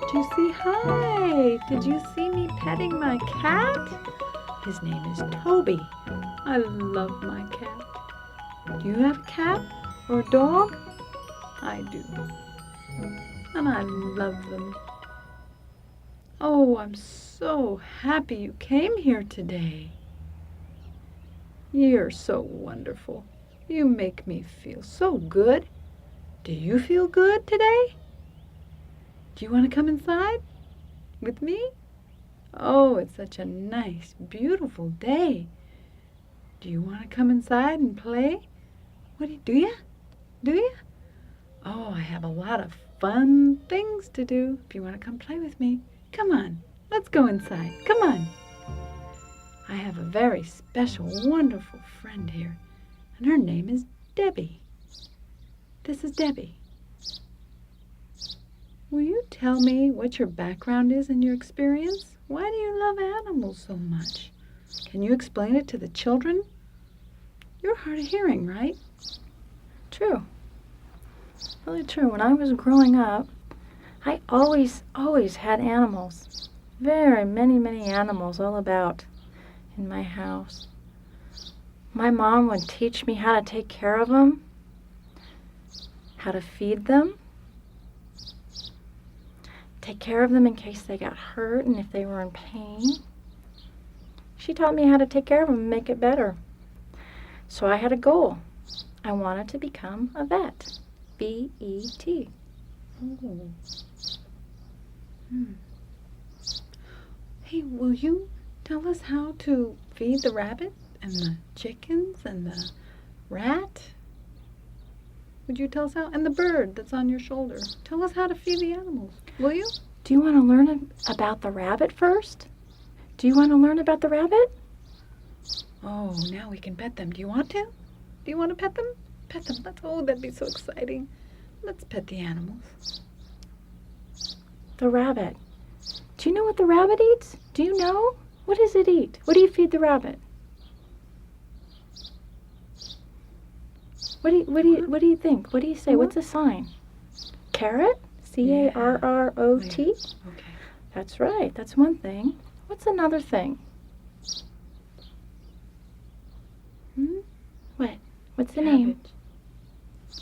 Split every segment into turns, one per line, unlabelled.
Did you see? Hi! Did you see me petting my cat? His name is Toby. I love my cat. Do you have a cat or a dog? I do. And I love them. Oh, I'm so happy you came here today. You're so wonderful. You make me feel so good. Do you feel good today? Do you want to come inside with me? Oh, it's such a nice, beautiful day. Do you want to come inside and play? Do you? Do you? Oh, I have a lot of fun things to do. If you want to come play with me, come on. Let's go inside. Come on. I have a very special, wonderful friend here, and her name is Debbie. This is Debbie. Will you tell me what your background is and your experience? Why do you love animals so much? Can you explain it to the children? You're hard of hearing, right?
True. Really true. When I was growing up, I always had animals. Very many animals all about in my house. My mom would teach me how to take care of them, how to feed them, take care of them in case they got hurt and if they were in pain. She taught me how to take care of them and make it better. So I had a goal. I wanted to become a vet. V-E-T.
Oh. Hey, will you tell us how to feed the rabbit and the chickens and the rat? Would you tell us how? And the bird that's on your shoulder. Tell us how to feed the animals, will you?
Do you want to learn about the rabbit first? Do you want to learn about the rabbit?
Oh, now we can pet them. Do you want to? Do you want to pet them? Pet them. Oh, that'd be so exciting. Let's pet the animals.
The rabbit. Do you know what the rabbit eats? Do you know? What does it eat? What do you feed the rabbit? What do you think? What do you say? What's the sign? Carrot? C-A-R-R-O-T?
Okay.
That's right. That's one thing. What's another thing? What? What's the name?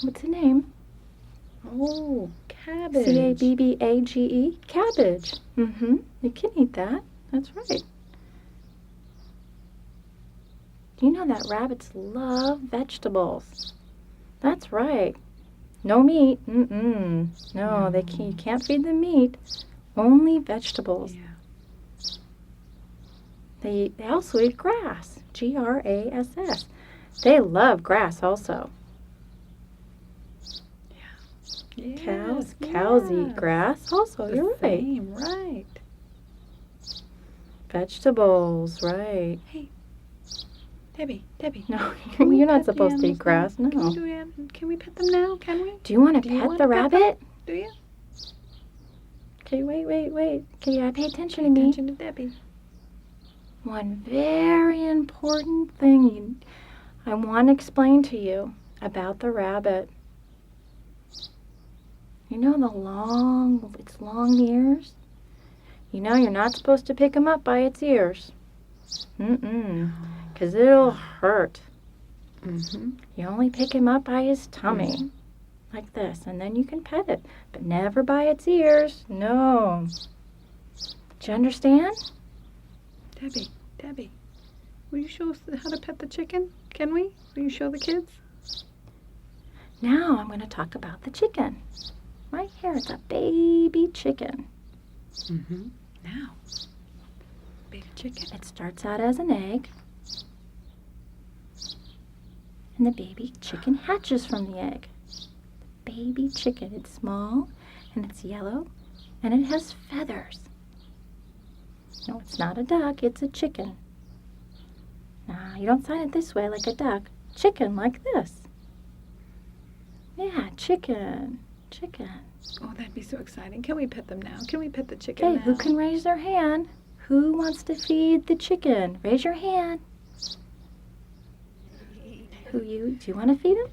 What's the name?
Oh, cabbage.
C-A-B-B-A-G-E? Cabbage. You can eat that. That's right. Do you know that rabbits love vegetables? That's right. No meat. No, you can't feed them meat. Only vegetables.
Yeah.
They also eat grass. G-R-A-S-S. They love grass also.
Yeah.
Cows eat grass also. You're right.
Same, right.
Vegetables, right.
Hey, Debbie.
No,
Can we
you're not
pet the
supposed to eat
animals
grass.
now?
No.
Can we pet them now? Can we?
Do you want
Do
to
you
pet
want
the
to pet them?
rabbit?
Do you?
Okay, wait. Okay, pay attention
Pay
to me.
attention to Debbie.
One very important thing I want to explain to you about the rabbit. You know its long ears? You know you're not supposed to pick him up by its ears. Because it'll hurt. You only pick him up by his tummy. Like this, and then you can pet it. But never by its ears. No. Do you understand?
Debbie, will you show us how to pet the chicken? Can we? Will you show the kids?
Now I'm going to talk about the chicken. Right here, it's a baby chicken.
Now, baby chicken.
It starts out as an egg, and the baby chicken hatches from the egg. The baby chicken, it's small, and it's yellow, and it has feathers. No, it's not a duck, it's a chicken. Now, you don't sign it this way like a duck. Chicken like this. Yeah, chicken.
Oh, that'd be so exciting. Can we pet them now? Can we pet the chicken
Okay,
now?
who can raise their hand? Who wants to feed the chicken? Raise your hand. Do you want to feed him?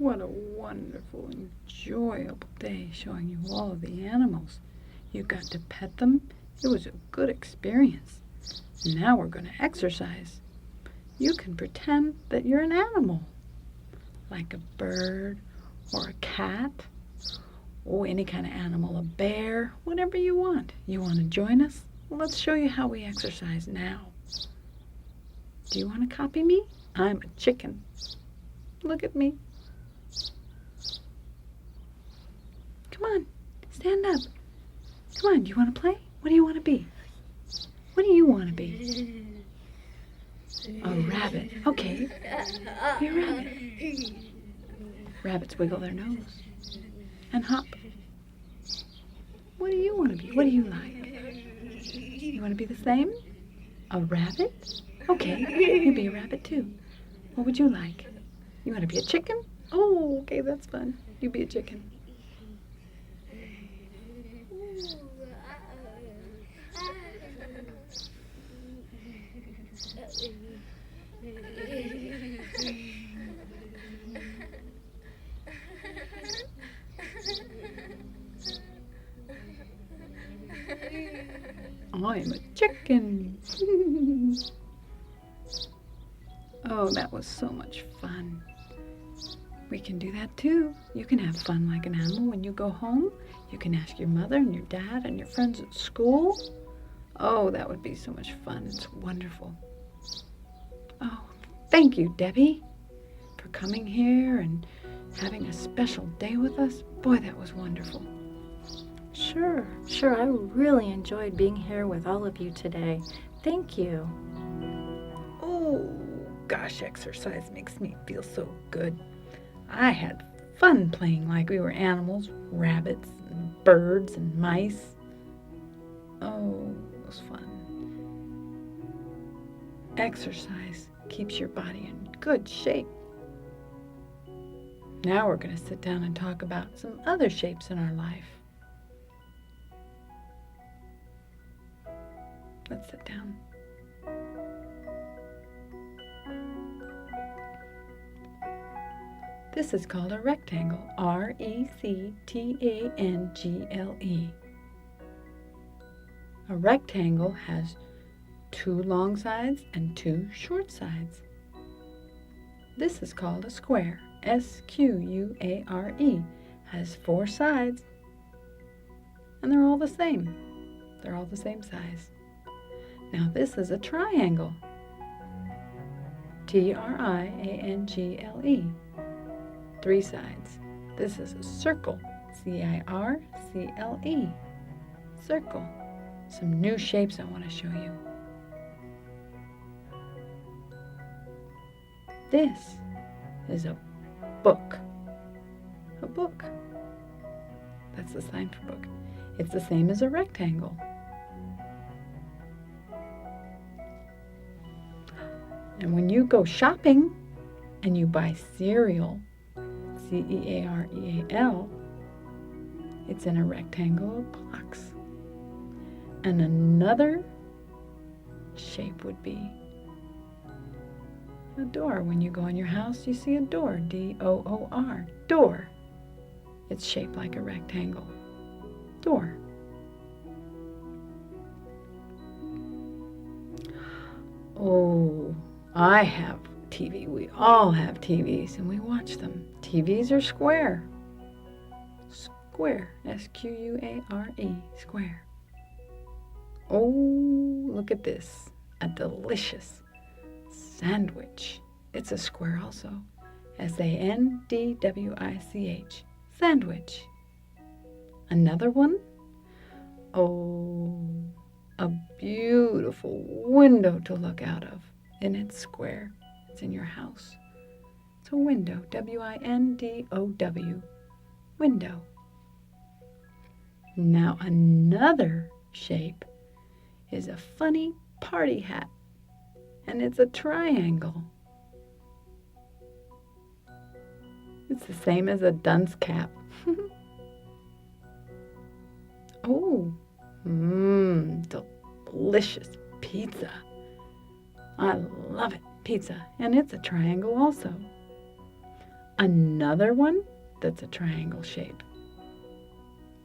What a wonderful, enjoyable day showing you all of the animals. You got to pet them. It was a good experience. Now we're going to exercise. You can pretend that you're an animal, like a bird or a cat, or any kind of animal, a bear, whatever you want. You want to join us? Well, let's show you how we exercise now. Do you want to copy me? I'm a chicken. Look at me. Come on, stand up. Come on, do you want to play? What do you want to be? What do you want to be? A rabbit. Okay, be a rabbit. Rabbits wiggle their nose and hop. What do you want to be? What do you like? You want to be the same? A rabbit? Okay, you be a rabbit too. What would you like? You want to be a chicken? Oh, okay, that's fun. You be a chicken. I'm a chicken. Oh, that was so much fun. We can do that too. You can have fun like an animal when you go home. You can ask your mother and your dad and your friends at school. Oh, that would be so much fun. It's wonderful. Oh, thank you, Debbie, for coming here and having a special day with us. Boy, that was wonderful.
Sure. I really enjoyed being here with all of you today. Thank you.
Oh, gosh, exercise makes me feel so good. I had fun playing like we were animals, rabbits and birds and mice. Oh, it was fun. Exercise keeps your body in good shape. Now we're going to sit down and talk about some other shapes in our life. Let's sit down. This is called a rectangle, R-E-C-T-A-N-G-L-E. A rectangle has 2 long sides and 2 short sides. This is called a square, S-Q-U-A-R-E, has 4 sides, and they're all the same. They're all the same size. Now this is a triangle, T-R-I-A-N-G-L-E, 3 sides. This is a circle, C-I-R-C-L-E, circle. Some new shapes I want to show you. This is a book. A book. That's the sign for book. It's the same as a rectangle. And when you go shopping and you buy cereal, C-E-A-R-E-A-L, it's in a rectangle box. And another shape would be a door. When you go in your house, you see a door, D-O-O-R, door. It's shaped like a rectangle. Door. Oh, I have TV. We all have TVs and we watch them. TVs are square. Square. S-Q-U-A-R-E. Square. Oh, look at this. A delicious sandwich. It's a square also. S-A-N-D-W-I-C-H. Sandwich. Another one. Oh, a beautiful window to look out of. And it's square. It's in your house. It's a window. W-I-N-D-O-W. Window. Now another shape is a funny party hat. And it's a triangle. It's the same as a dunce cap. Oh, delicious pizza. I love it, pizza. And it's a triangle also. Another one that's a triangle shape.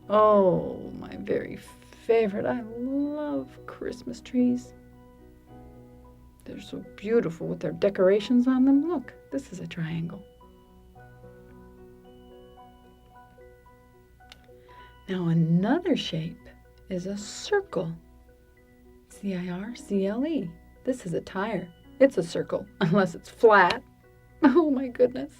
Oh, my very favorite. I love Christmas trees. They're so beautiful with their decorations on them. Look, this is a triangle. Now another shape is a circle. C-I-R-C-L-E. This is a tire. It's a circle, unless it's flat. Oh my goodness.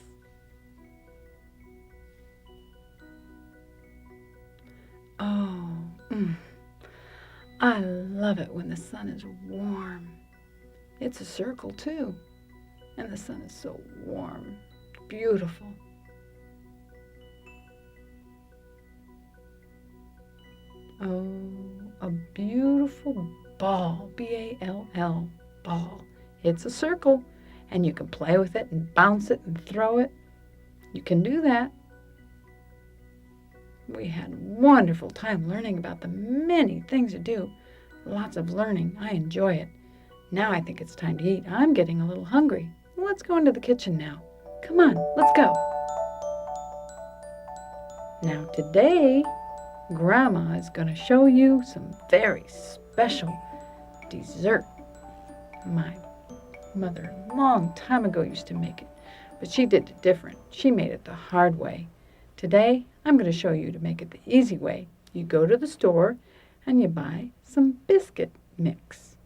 Oh, I love it when the sun is warm. It's a circle too, and the sun is so warm. Beautiful. Oh, a beautiful ball, B-A-L-L, ball. It's a circle, and you can play with it and bounce it and throw it. You can do that. We had a wonderful time learning about the many things to do. Lots of learning. I enjoy it. Now I think it's time to eat. I'm getting a little hungry. Let's go into the kitchen now. Come on, let's go. Now today, Grandma is going to show you some very special dessert. My mother a long time ago used to make it, but she did it different. She made it the hard way. Today, I'm going to show you to make it the easy way. You go to the store and you buy some biscuit mix.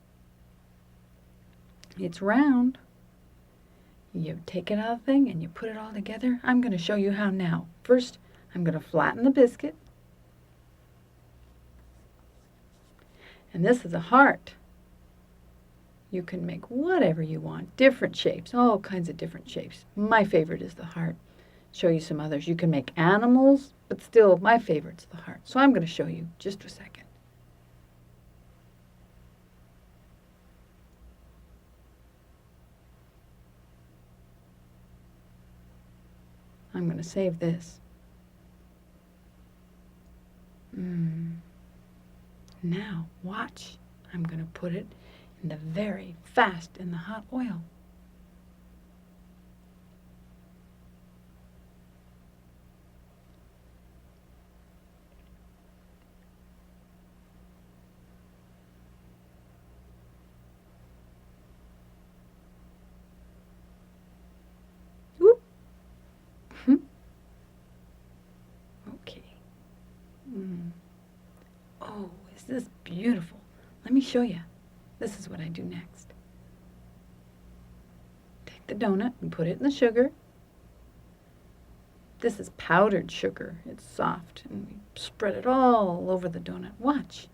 It's round. You take it out of the thing and you put it all together. I'm going to show you how now. First, I'm going to flatten the biscuit. And this is a heart. You can make whatever you want, different shapes, all kinds of different shapes. My favorite is the heart. Show you some others. You can make animals, but still my favorite's the heart. So I'm going to show you just a second. I'm going to save this. Now, watch. I'm going to put it in the very fast in the hot oil. Whoop. Okay. Oh, is this beautiful? Let me show you. This is what I do next. Take the donut and put it in the sugar. This is powdered sugar. It's soft. And we spread it all over the donut. Watch.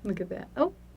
Look at that. Oh,